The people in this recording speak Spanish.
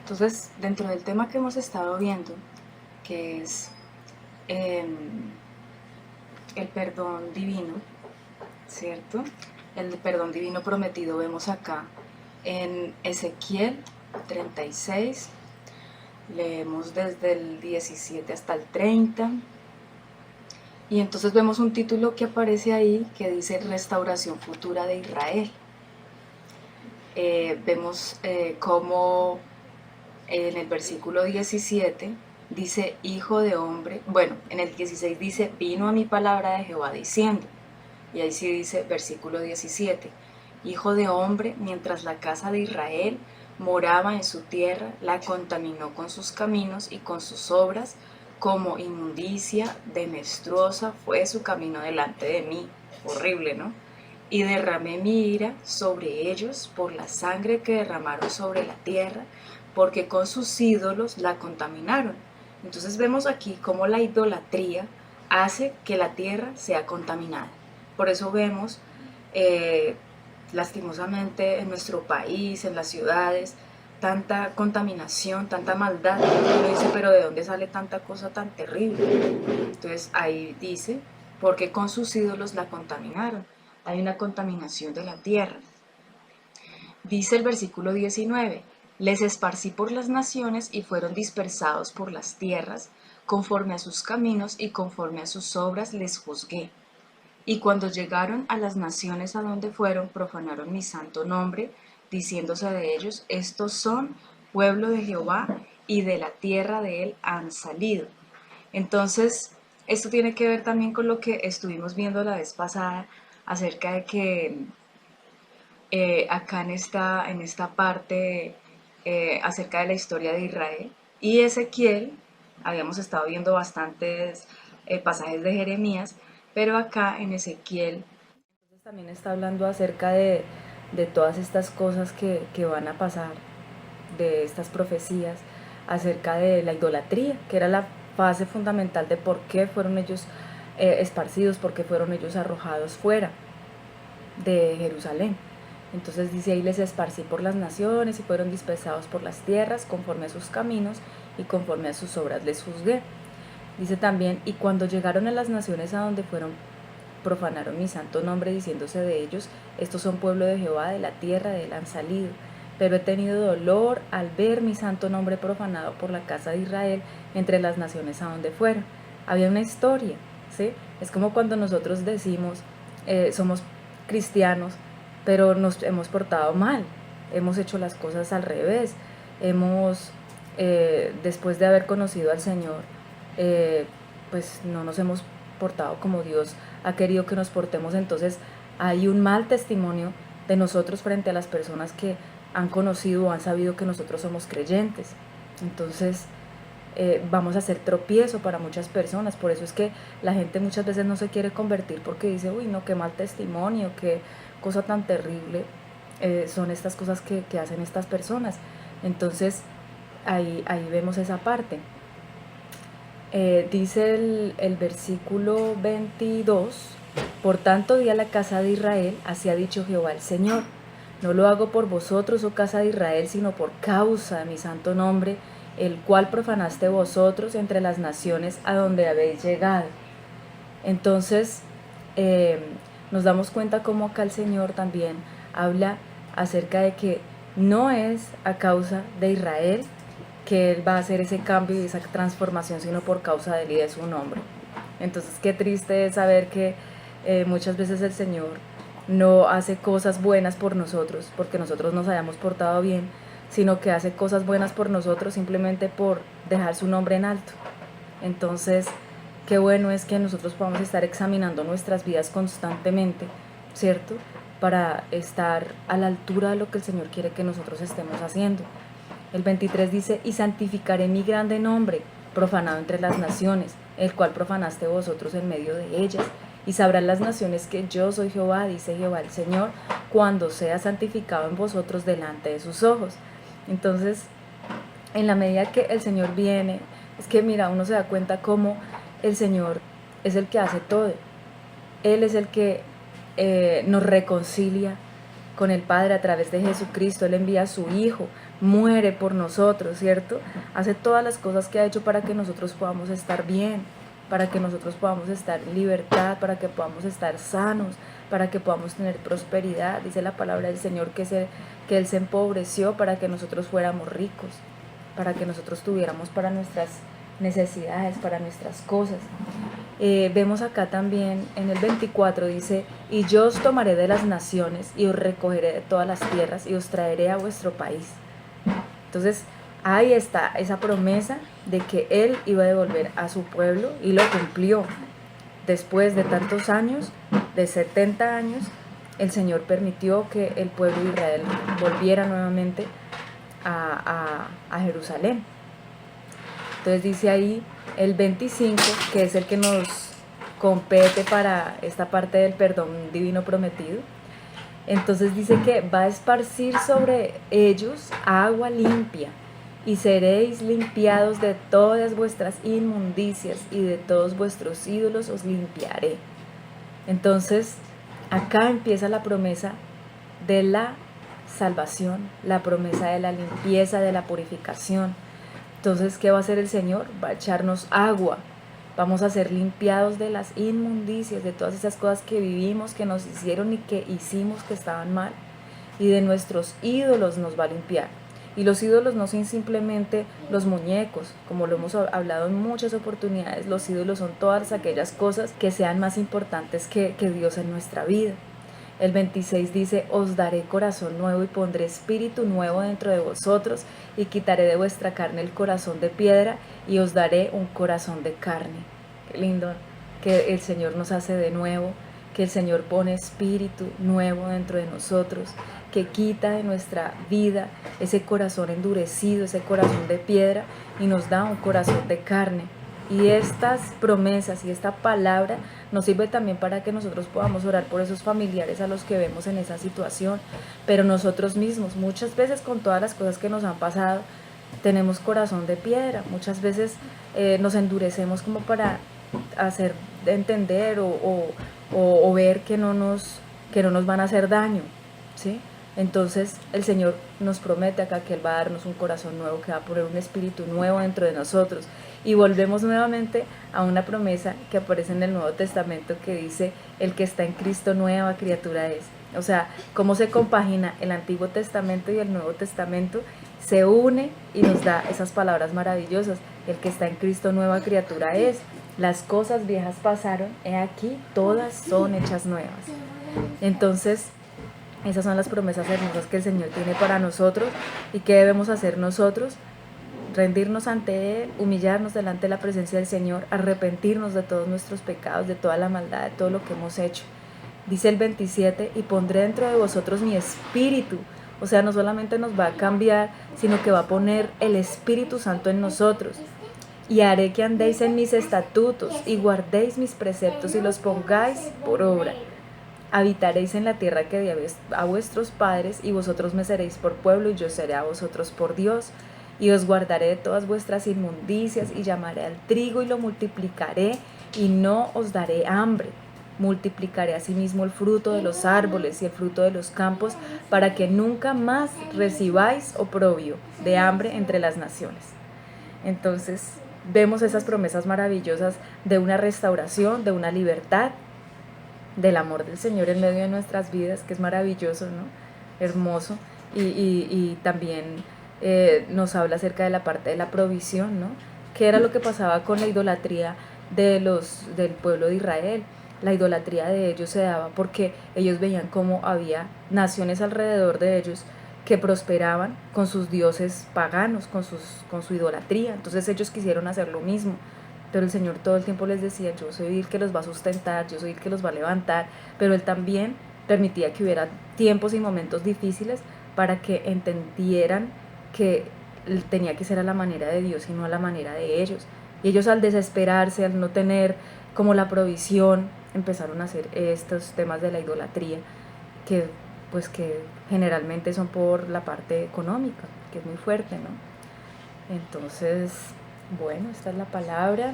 Entonces, dentro del tema que hemos estado viendo, que es el perdón divino, ¿cierto? El perdón divino prometido vemos acá en Ezequiel 36, leemos desde el 17 hasta el 30, y entonces vemos un título que aparece ahí que dice Restauración futura de Israel. Vemos cómo en el versículo 17 dice hijo de hombre, bueno, en el 16 dice vino a mi palabra de Jehová diciendo, y ahí sí dice versículo 17, hijo de hombre, mientras la casa de Israel moraba en su tierra, la contaminó con sus caminos y con sus obras, como inmundicia de menstruosa fue su camino delante de mí. Horrible, ¿no? Y derramé mi ira sobre ellos por la sangre que derramaron sobre la tierra, porque con sus ídolos la contaminaron. Entonces vemos aquí cómo la idolatría hace que la tierra sea contaminada. Por eso vemos lastimosamente en nuestro país, en las ciudades, tanta contaminación, tanta maldad. Uno dice, pero ¿de dónde sale tanta cosa tan terrible? Entonces ahí dice, porque con sus ídolos la contaminaron. Hay una contaminación de la tierra. Dice el versículo 19, les esparcí por las naciones y fueron dispersados por las tierras, conforme a sus caminos y conforme a sus obras les juzgué. Y cuando llegaron a las naciones a donde fueron, profanaron mi santo nombre, diciéndose de ellos, estos son pueblo de Jehová y de la tierra de él han salido. Entonces, esto tiene que ver también con lo que estuvimos viendo la vez pasada acerca de que acá en esta parte acerca de la historia de Israel y Ezequiel, habíamos estado viendo bastantes pasajes de Jeremías, pero acá en Ezequiel entonces también está hablando acerca de todas estas cosas que van a pasar, de estas profecías, acerca de la idolatría, que era la fase fundamental de por qué fueron ellos esparcidos, por qué fueron ellos arrojados fuera de Jerusalén. Entonces dice ahí les esparcí por las naciones y fueron dispersados por las tierras conforme a sus caminos y conforme a sus obras les juzgué. Dice también, y cuando llegaron a las naciones a donde fueron, profanaron mi santo nombre diciéndose de ellos, estos son pueblo de Jehová, de la tierra de él han salido. Pero he tenido dolor al ver mi santo nombre profanado por la casa de Israel entre las naciones a donde fueron. Había una historia, ¿sí? Es como cuando nosotros decimos, somos cristianos, pero nos hemos portado mal, hemos hecho las cosas al revés, después de haber conocido al Señor, pues no nos hemos portado como Dios ha querido que nos portemos. Entonces hay un mal testimonio de nosotros frente a las personas que han conocido o han sabido que nosotros somos creyentes. Entonces vamos a ser tropiezo para muchas personas. Por eso es que la gente muchas veces no se quiere convertir, porque dice, uy, no, qué mal testimonio, qué cosa tan terrible son estas cosas que hacen estas personas. Entonces ahí vemos esa parte. Dice el versículo 22, por tanto di a la casa de Israel, así ha dicho Jehová el Señor, no lo hago por vosotros, oh casa de Israel, sino por causa de mi santo nombre, el cual profanaste vosotros entre las naciones a donde habéis llegado. Entonces nos damos cuenta cómo acá el Señor también habla acerca de que no es a causa de Israel que Él va a hacer ese cambio y esa transformación, sino por causa de Él y de su nombre. Entonces qué triste es saber que muchas veces el Señor no hace cosas buenas por nosotros porque nosotros nos hayamos portado bien, sino que hace cosas buenas por nosotros simplemente por dejar su nombre en alto. Entonces, qué bueno es que nosotros podamos estar examinando nuestras vidas constantemente, ¿cierto? Para estar a la altura de lo que el Señor quiere que nosotros estemos haciendo. El 23 dice, y santificaré mi grande nombre, profanado entre las naciones, el cual profanaste vosotros en medio de ellas. Y sabrán las naciones que yo soy Jehová, dice Jehová el Señor, cuando sea santificado en vosotros delante de sus ojos. Entonces, en la medida que el Señor viene, es que mira, uno se da cuenta cómo el Señor es el que hace todo. Él es el que nos reconcilia con el Padre a través de Jesucristo. Él envía a su Hijo muere por nosotros, ¿cierto? Hace todas las cosas que ha hecho para que nosotros podamos estar bien, para que nosotros podamos estar en libertad, para que podamos estar sanos, para que podamos tener prosperidad. Dice la palabra del Señor que Él se empobreció para que nosotros fuéramos ricos, para que nosotros tuviéramos para nuestras necesidades, para nuestras cosas. Vemos acá también en el 24 dice, y yo os tomaré de las naciones y os recogeré de todas las tierras y os traeré a vuestro país. Entonces ahí está esa promesa de que Él iba a devolver a su pueblo y lo cumplió. Después de tantos años, de 70 años, el Señor permitió que el pueblo de Israel volviera nuevamente a Jerusalén. Entonces dice ahí el 25, que es el que nos compete para esta parte del perdón divino prometido. Entonces dice que va a esparcir sobre ellos agua limpia, y seréis limpiados de todas vuestras inmundicias, y de todos vuestros ídolos os limpiaré. Entonces acá empieza la promesa de la salvación, la promesa de la limpieza, de la purificación. Entonces, ¿qué va a hacer el Señor? Va a echarnos agua. Vamos a ser limpiados de las inmundicias, de todas esas cosas que vivimos, que nos hicieron y que hicimos que estaban mal. Y de nuestros ídolos nos va a limpiar. Y los ídolos no son simplemente los muñecos, como lo hemos hablado en muchas oportunidades. Los ídolos son todas aquellas cosas que sean más importantes que Dios en nuestra vida. El 26 dice, os daré corazón nuevo y pondré espíritu nuevo dentro de vosotros y quitaré de vuestra carne el corazón de piedra y os daré un corazón de carne. Qué lindo que el Señor nos hace de nuevo, que el Señor pone espíritu nuevo dentro de nosotros, que quita de nuestra vida ese corazón endurecido, ese corazón de piedra y nos da un corazón de carne. Y estas promesas y esta palabra nos sirve también para que nosotros podamos orar por esos familiares a los que vemos en esa situación, pero nosotros mismos, muchas veces con todas las cosas que nos han pasado, tenemos corazón de piedra, muchas veces nos endurecemos como para hacer entender o ver que no nos van a hacer daño, ¿sí? Entonces el Señor nos promete acá que Él va a darnos un corazón nuevo, que va a poner un espíritu nuevo dentro de nosotros. Y volvemos nuevamente a una promesa que aparece en el Nuevo Testamento que dice, el que está en Cristo nueva criatura es. O sea, cómo se compagina el Antiguo Testamento y el Nuevo Testamento, se une y nos da esas palabras maravillosas. El que está en Cristo nueva criatura es. Las cosas viejas pasaron, he aquí, todas son hechas nuevas. Entonces, esas son las promesas hermosas que el Señor tiene para nosotros. ¿Y qué debemos hacer nosotros? Rendirnos ante Él, humillarnos delante de la presencia del Señor, arrepentirnos de todos nuestros pecados, de toda la maldad, de todo lo que hemos hecho. Dice el 27, y pondré dentro de vosotros mi espíritu. O sea, no solamente nos va a cambiar, sino que va a poner el Espíritu Santo en nosotros. Y haré que andéis en mis estatutos y guardéis mis preceptos y los pongáis por obra. Habitaréis en la tierra que di a vuestros padres, y vosotros me seréis por pueblo, y yo seré a vosotros por Dios. Y os guardaré de todas vuestras inmundicias, y llamaré al trigo y lo multiplicaré, y no os daré hambre. Multiplicaré asimismo el fruto de los árboles y el fruto de los campos, para que nunca más recibáis oprobio de hambre entre las naciones. Entonces vemos esas promesas maravillosas de una restauración, de una libertad, del amor del Señor en medio de nuestras vidas, que es maravilloso, ¿no? Hermoso. Y también nos habla acerca de la parte de la provisión, ¿no? ¿Qué era lo que pasaba con la idolatría del pueblo de Israel? La idolatría de ellos se daba porque ellos veían cómo había naciones alrededor de ellos que prosperaban con sus dioses paganos, con su idolatría. Entonces ellos quisieron hacer lo mismo. Pero el Señor todo el tiempo les decía, yo soy el que los va a sustentar, yo soy el que los va a levantar, pero Él también permitía que hubiera tiempos y momentos difíciles para que entendieran que tenía que ser a la manera de Dios y no a la manera de ellos. Y ellos, al desesperarse, al no tener como la provisión, empezaron a hacer estos temas de la idolatría, que generalmente son por la parte económica, que es muy fuerte, ¿no? Entonces, bueno, esta es la palabra.